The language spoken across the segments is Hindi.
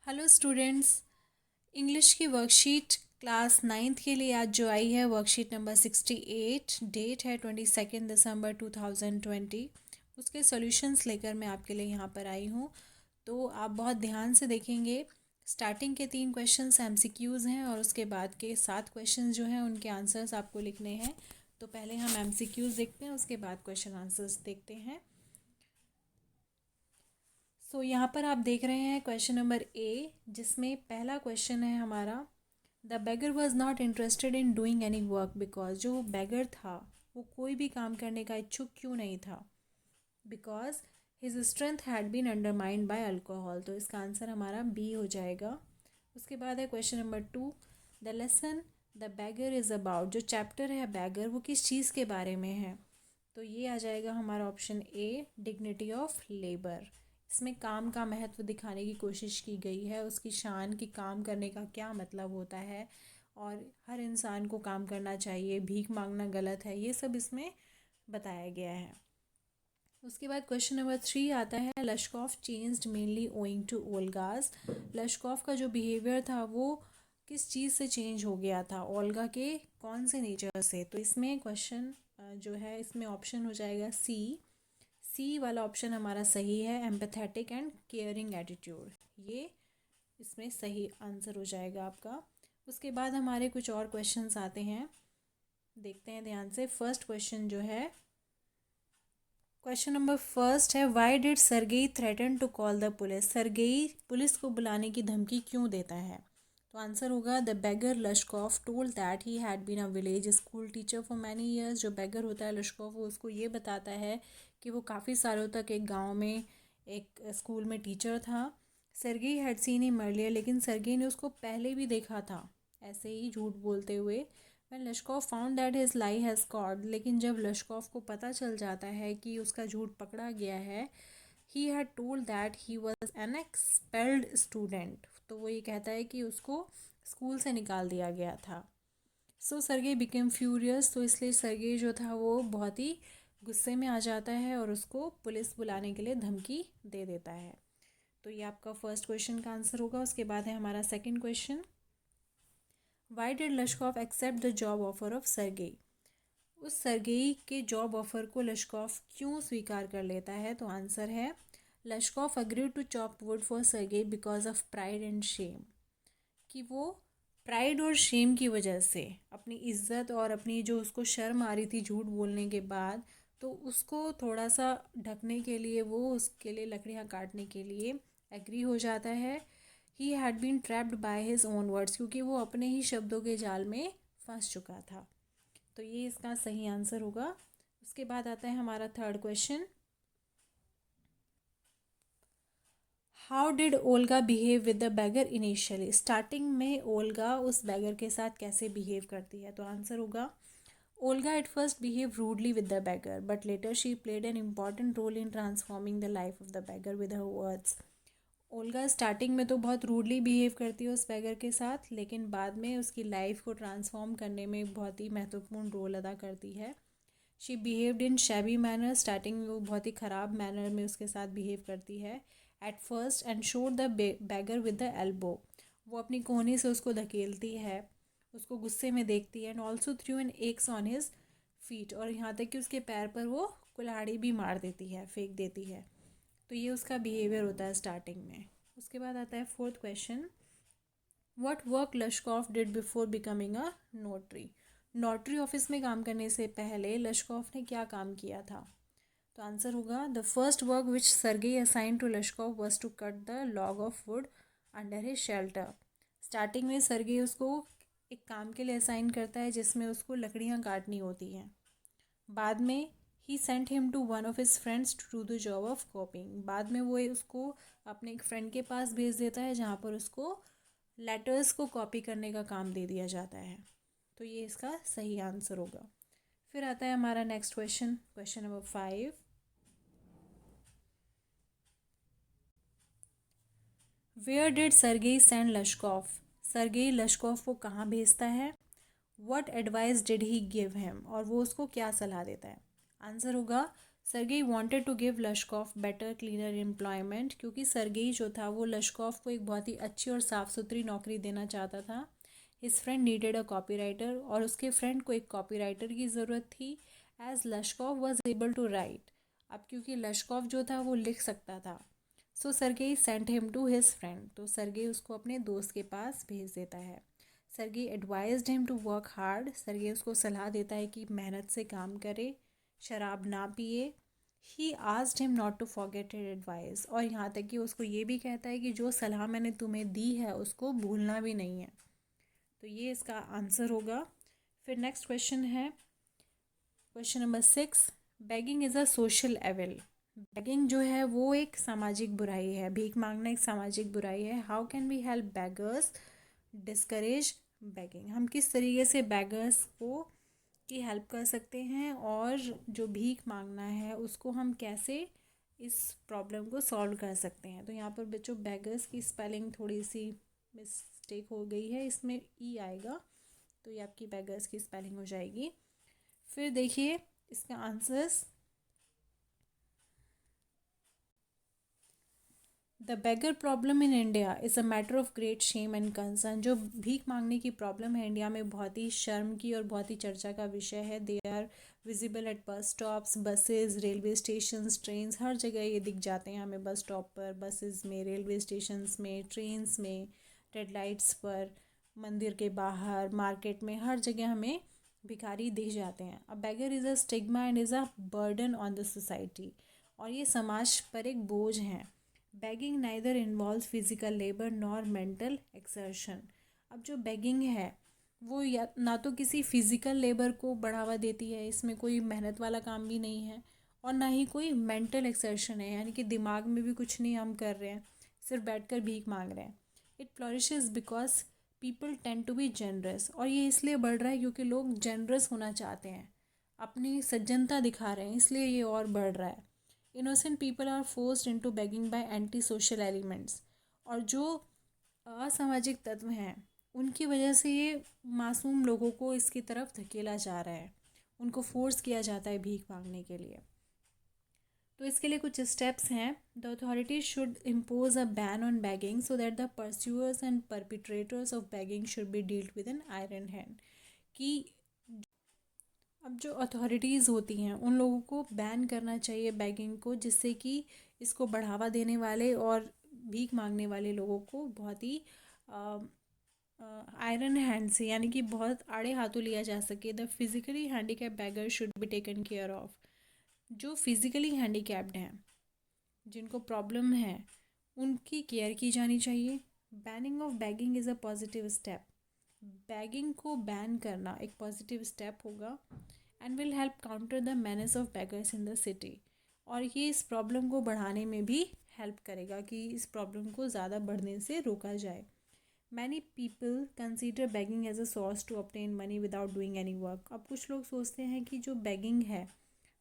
Hello students. इंग्लिश की वर्कशीट क्लास नाइन्थ के लिए आज जो आई है वर्कशीट नंबर 68, डेट है 22 दिसंबर 2020। उसके सॉल्यूशंस लेकर मैं आपके लिए यहाँ पर आई हूँ। तो आप बहुत ध्यान से देखेंगे। स्टार्टिंग के 3 क्वेश्चंस एमसीक्यूज़ हैं और उसके बाद के 7 क्वेश्चंस जो हैं उनके आंसर्स आपको लिखने हैं। तो पहले हम एमसीक्यूज़ देखते हैं, उसके बाद क्वेश्चन आंसर्स देखते हैं। यहाँ पर आप देख रहे हैं क्वेश्चन नंबर ए, जिसमें पहला क्वेश्चन है हमारा, the beggar was not interested in doing any work because. जो बेगर था वो कोई भी काम करने का इच्छुक क्यों नहीं था? Because his strength had been undermined by alcohol. तो इसका आंसर हमारा बी हो जाएगा। उसके बाद है question number 2, the lesson the beggar is about. जो चैप्टर है बेगर वो किस चीज़ के बारे में है? तो ये आ जाएगा हमारा option A, dignity of labour. इसमें काम का महत्व दिखाने की कोशिश की गई है, उसकी शान की काम करने का क्या मतलब होता है और हर इंसान को काम करना चाहिए, भीख मांगना गलत है, ये सब इसमें बताया गया है। उसके बाद क्वेश्चन नंबर 3 आता है, लश्कोफ चेंज्ड मेनली ओइंग टू ओल्गास। लश्कोफ का जो बिहेवियर था वो किस चीज़ से चेंज हो गया था? ओल्गा के कौन से नेचर से? तो इसमें क्वेश्चन जो है इसमें ऑप्शन हो जाएगा सी वाला ऑप्शन हमारा सही है, एम्पैथेटिक एंड केयरिंग एटीट्यूड। ये इसमें सही आंसर हो जाएगा आपका। उसके बाद हमारे कुछ और क्वेश्चंस आते हैं, देखते हैं ध्यान से। फर्स्ट क्वेश्चन जो है, क्वेश्चन नंबर फर्स्ट है, why did Sergei threaten to call the police. Sergei police को बुलाने की धमकी क्यों देता है? तो आंसर होगा, the beggar Lushkoff told that he had been a village school teacher for many years. जो बेगर होता है लश्कोफ, वो उसको ये बताता है कि वो काफ़ी सालों तक एक गांव में एक स्कूल में टीचर था। Sergei had seen him earlier, लेकिन सरगेई ने उसको पहले भी देखा था ऐसे ही झूठ बोलते हुए। When Lushkoff found that his lie has caught, लेकिन जब लश्कोफ को पता चल जाता है कि उसका झूठ पकड़ा गया है, he had told that he was an expelled student. तो वो ये कहता है कि उसको स्कूल से निकाल दिया गया था। सो सरगेई बिकेम फ्यूरियस, तो इसलिए सरगेई जो था वो बहुत ही गुस्से में आ जाता है और उसको पुलिस बुलाने के लिए धमकी दे देता है। तो ये आपका फर्स्ट क्वेश्चन का आंसर होगा। उसके बाद है हमारा second question, why did Lushkoff accept the job offer of Sergei. उस सरगेई के जॉब ऑफर को लश्कोफ क्यों स्वीकार कर लेता है? तो आंसर है, Lushkoff agree to chop wood for Sergei because of pride and shame. कि वो प्राइड और शेम की वजह से, अपनी इज्जत और अपनी जो उसको शर्म आ रही थी झूठ बोलने के बाद, तो उसको थोड़ा सा ढकने के लिए वो उसके लिए लकड़ियाँ काटने के लिए एग्री हो जाता है। He had been trapped by his own words, क्योंकि वो अपने ही शब्दों के जाल में फंस चुका था। तो ये इसका सही आंसर होगा। उसके बाद आता है हमारा third question, how did Olga behave with the beggar initially. Starting में ओल्गा उस बैगर के साथ कैसे बिहेव करती है? तो आंसर होगा, Olga at first behave rudely with the beggar but later she played an important role in transforming the life of the beggar with her words. Olga starting में तो बहुत रूडली बिहेव करती है उस बैगर के साथ, लेकिन बाद में उसकी लाइफ को ट्रांसफॉर्म करने में बहुत ही महत्वपूर्ण रोल अदा करती है। She behaved in shabby manner, starting में वो बहुत ही ख़राब मैनर में उसके साथ बिहेव करती है at first, and showed the beggar with the elbow. वो अपनी कोहनी से उसको धकेलती है, उसको गुस्से में देखती है, and also through an x on his feet, और यहाँ तक कि उसके पैर पर वो कुल्हाड़ी भी मार देती है, फेंक देती है। तो ये उसका बिहेवियर होता है स्टार्टिंग में। उसके बाद आता है fourth question, what work Lushkoff did before becoming a notary. Notary office में काम करने से पहले लश्कोफ ने क्या काम किया था? तो आंसर होगा, the first work which Sergei assign to Lushkoff was to cut the log of wood under his shelter. Starting में सरगेई उसको एक काम के लिए असाइन करता है जिसमें उसको लकड़ियाँ काटनी होती हैं। बाद में he sent him to one of his friends to do the job of copying. बाद में वो उसको अपने एक फ्रेंड के पास भेज देता है जहाँ पर उसको लेटर्स को कॉपी करने का काम दे दिया जाता है। तो ये इसका सही आंसर होगा। फिर आता है हमारा next question, question number 5, where did Sergei send Lushkoff. Sergei Lushkoff को कहाँ भेजता है? What advice did he give him, और वो उसको क्या सलाह देता है? आंसर होगा, Sergei wanted to give Lushkov better cleaner employment, क्योंकि सरगेई जो था वो लश्कोव को एक बहुत ही अच्छी और साफ़ सुथरी नौकरी देना चाहता था। His friend needed a copywriter, और उसके फ्रेंड को एक कॉपीराइटर की ज़रूरत थी। As Lushkov was able to write, अब क्योंकि लश्कोव जो था वो लिख सकता था। So Sergei sent him to his friend, तो सरगेई उसको अपने दोस्त के पास भेज देता है। Sergei advised him to work hard, Sergei उसको सलाह देता है कि मेहनत से काम करे, शराब ना पिए। He asked him not to forget his advice, और यहाँ तक कि उसको ये भी कहता है कि जो सलाह मैंने तुम्हें दी है उसको भूलना भी नहीं है। तो ये इसका आंसर होगा। फिर नेक्स्ट क्वेश्चन है question number 6, begging is a social evil. Begging जो है वो एक सामाजिक बुराई है, भीख मांगना एक सामाजिक बुराई है। How can we help beggars discourage begging, हम किस तरीके से बेगर्स को की हेल्प कर सकते हैं, और जो भीख मांगना है उसको हम कैसे इस प्रॉब्लम को सॉल्व कर सकते हैं। तो यहाँ पर बच्चों बेगर्स की स्पेलिंग थोड़ी सी मिस्टेक हो गई है, इसमें ई आएगा, तो ये आपकी बेगर्स की स्पेलिंग हो जाएगी। फिर देखिए इसका answers, the beggar problem in India is a matter of great shame and concern. जो भीख मांगने की प्रॉब्लम है इंडिया में बहुत ही शर्म की और बहुत ही चर्चा का विषय है। They are visible at bus stops, buses, railway stations, trains, हर जगह ये दिख जाते हैं हमें, बस स्टॉप पर, बसेस में, रेलवे स्टेशंस में, ट्रेन्स में, रेड लाइट्स पर, मंदिर के बाहर, मार्केट में, हर जगह हमें भिखारी दिख जाते हैं। A beggar is a stigma and is a burden on the society, और ये समाज पर एक बोझ है। Begging neither involve physical labour nor mental exertion. अब जो बेगिंग है वो या ना तो किसी फिजिकल लेबर को बढ़ावा देती है, इसमें कोई मेहनत वाला काम भी नहीं है, और ना ही कोई मेंटल एक्सर्शन है, यानी कि दिमाग में भी कुछ नहीं हम कर रहे हैं, सिर्फ बैठकर भीख मांग रहे हैं। It flourishes because people tend to be generous, और ये इसलिए बढ़ रहा है क्योंकि लोग जनरस होना चाहते हैं, अपनी सज्जनता दिखा रहे हैं, इसलिए ये और बढ़ रहा है। Innocent people are forced into begging by anti social elements, और जो असामाजिक तत्व हैं उनकी वजह से ये मासूम लोगों को इसकी तरफ धकेला जा रहा है, उनको फोर्स किया जाता है भीख मांगने के लिए। तो इसके लिए कुछ स्टेप्स हैं। The authorities should impose a ban on begging so that the pursuers and perpetrators of begging should be dealt with an iron hand, कि अब जो अथॉरिटीज़ होती हैं उन लोगों को बैन करना चाहिए बैगिंग को, जिससे कि इसको बढ़ावा देने वाले और भीख मांगने वाले लोगों को बहुत ही आयरन हैंड से, यानी कि बहुत आड़े हाथों लिया जा सके। The physically handicap beggar should be taken care of, जो फिजिकली हैंडीकैप्ड हैं, जिनको प्रॉब्लम है, उनकी केयर की जानी चाहिए। Banning of begging is a positive step, begging को बैन करना एक पॉजिटिव स्टेप होगा। And will help counter the menace of beggars in the city, और ये इस प्रॉब्लम को बढ़ाने में भी हेल्प करेगा कि इस प्रॉब्लम को ज़्यादा बढ़ने से रोका जाए। Many people consider begging as a source to obtain money without doing any work. अब कुछ लोग सोचते हैं कि जो बेगिंग है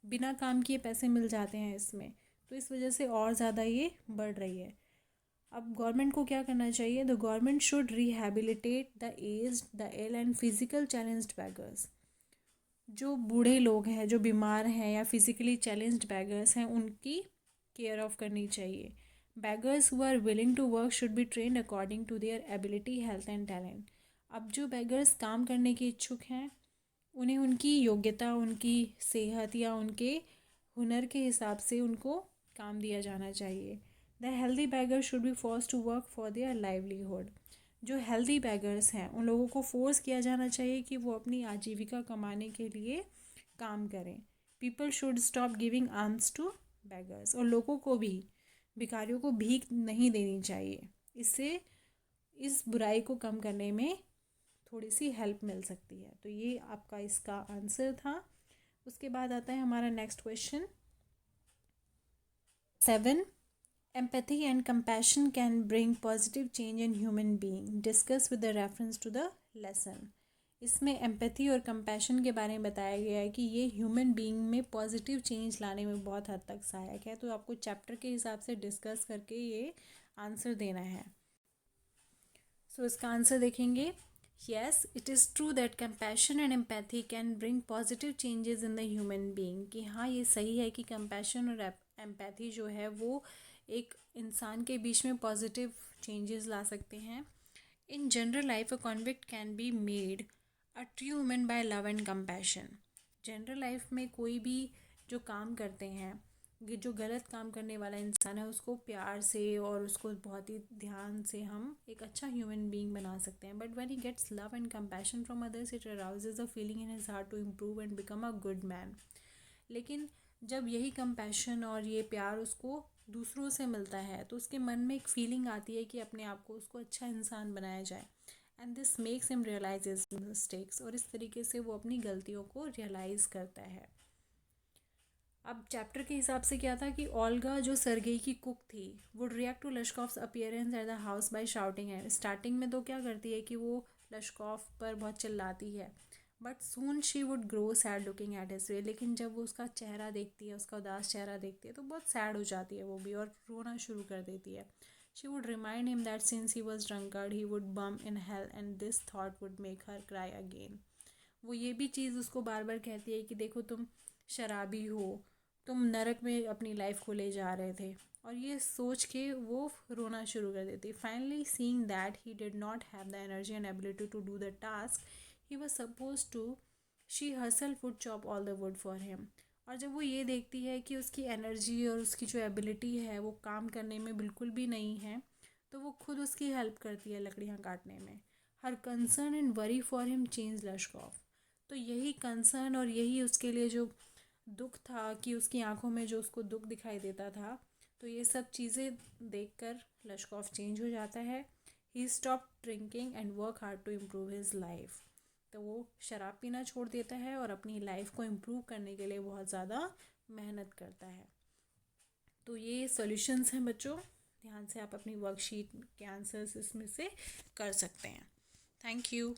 बिना काम किए पैसे मिल जाते हैं इसमें, तो इस वजह से और ज़्यादा ये बढ़ रही है। अब गवर्नमेंट को क्या करना चाहिए? The government should rehabilitate the aged, the ill and physical challenged beggars. जो बूढ़े लोग हैं, जो बीमार हैं या फिजिकली चैलेंज्ड बेगर्स हैं, उनकी केयर ऑफ करनी चाहिए। Beggars who are willing to work should be trained according to their ability, health and talent. अब जो बेगर्स काम करने के इच्छुक हैं उन्हें उनकी योग्यता, उनकी सेहत या उनके हुनर के हिसाब से उनको काम दिया जाना चाहिए। The healthy beggar should be forced to work for their livelihood. जो हेल्दी बेगर्स हैं उन लोगों को फोर्स किया जाना चाहिए कि वो अपनी आजीविका कमाने के लिए काम करें। People should stop giving alms to beggars, और लोगों को भी, भिखारियों को भीख नहीं देनी चाहिए, इससे इस बुराई को कम करने में थोड़ी सी हेल्प मिल सकती है। तो ये आपका इसका आंसर था। उसके बाद आता है हमारा next question 7, empathy and compassion can bring positive change in human being. Discuss with the reference to the lesson. इसमें एम्पैथी और कंपैशन के बारे में बताया गया है कि ये ह्यूमन बीइंग में पॉजिटिव चेंज लाने में बहुत हद तक सहायक है। तो आपको चैप्टर के हिसाब से डिस्कस करके ये आंसर देना है। सो इसका आंसर देखेंगे, Yes, it is true that compassion and empathy can bring positive changes in the human being. कि हाँ, ये सही है कि compassion और empathy जो है वो एक इंसान के बीच में positive changes ला सकते हैं. In general life, a convict can be made a true human by love and compassion. General life में कोई भी जो काम करते हैं, ये जो गलत काम करने वाला इंसान है उसको प्यार से और उसको बहुत ही ध्यान से हम एक अच्छा ह्यूमन बीइंग बना सकते हैं. But when he gets love and compassion from others, it arouses a feeling in his heart to improve and become a good man. लेकिन जब यही कंपैशन और ये प्यार उसको दूसरों से मिलता है तो उसके मन में एक फीलिंग आती है कि अपने आप को उसको अच्छा इंसान बनाया जाए. And this makes him realise his mistakes. और इस तरीके से वो अपनी गलतियों को रियलाइज़ करता है. अब चैप्टर के हिसाब से क्या था कि ओल्गा जो सरगेई की कुक थी would react to Lushkov's appearance at the house by shouting है. स्टार्टिंग में तो क्या करती है कि वो लश्कोव पर बहुत चिल्लाती है. But soon she would grow sad looking at his way. लेकिन जब वो उसका चेहरा देखती है, उसका उदास चेहरा देखती है तो बहुत सैड हो जाती है वो भी और रोना शुरू कर देती है. She would remind him that since he was drunkard he would bomb in hell and this thought would make her cry again. वो ये भी चीज़ उसको बार बार कहती है कि देखो तुम शराबी हो, तुम नरक में अपनी लाइफ को ले जा रहे थे. और ये सोच के वो रोना शुरू कर देती. Finally seeing that he did not have the energy and ability to do the task he was suppose to, she herself would chop all the wood for him. और जब वो ये देखती है कि उसकी एनर्जी और उसकी जो एबिलिटी है वो काम करने में बिल्कुल भी नहीं है, तो वो खुद उसकी हेल्प करती है लकड़ियाँ काटने में. Her concern and worry for him change Lushkov. तो यही कंसर्न और यही उसके लिए जो दुख था कि उसकी आंखों में जो उसको दुख दिखाई देता था, तो ये सब चीज़ें देखकर लश्कोव चेंज हो जाता है. He stop drinking and work hard to improve his life. तो वो शराब पीना छोड़ देता है और अपनी लाइफ को इम्प्रूव करने के लिए बहुत ज़्यादा मेहनत करता है. तो ये सॉल्यूशंस हैं बच्चों, ध्यान से आप अपनी वर्कशीट के आंसर्स इसमें से कर सकते हैं. Thank you.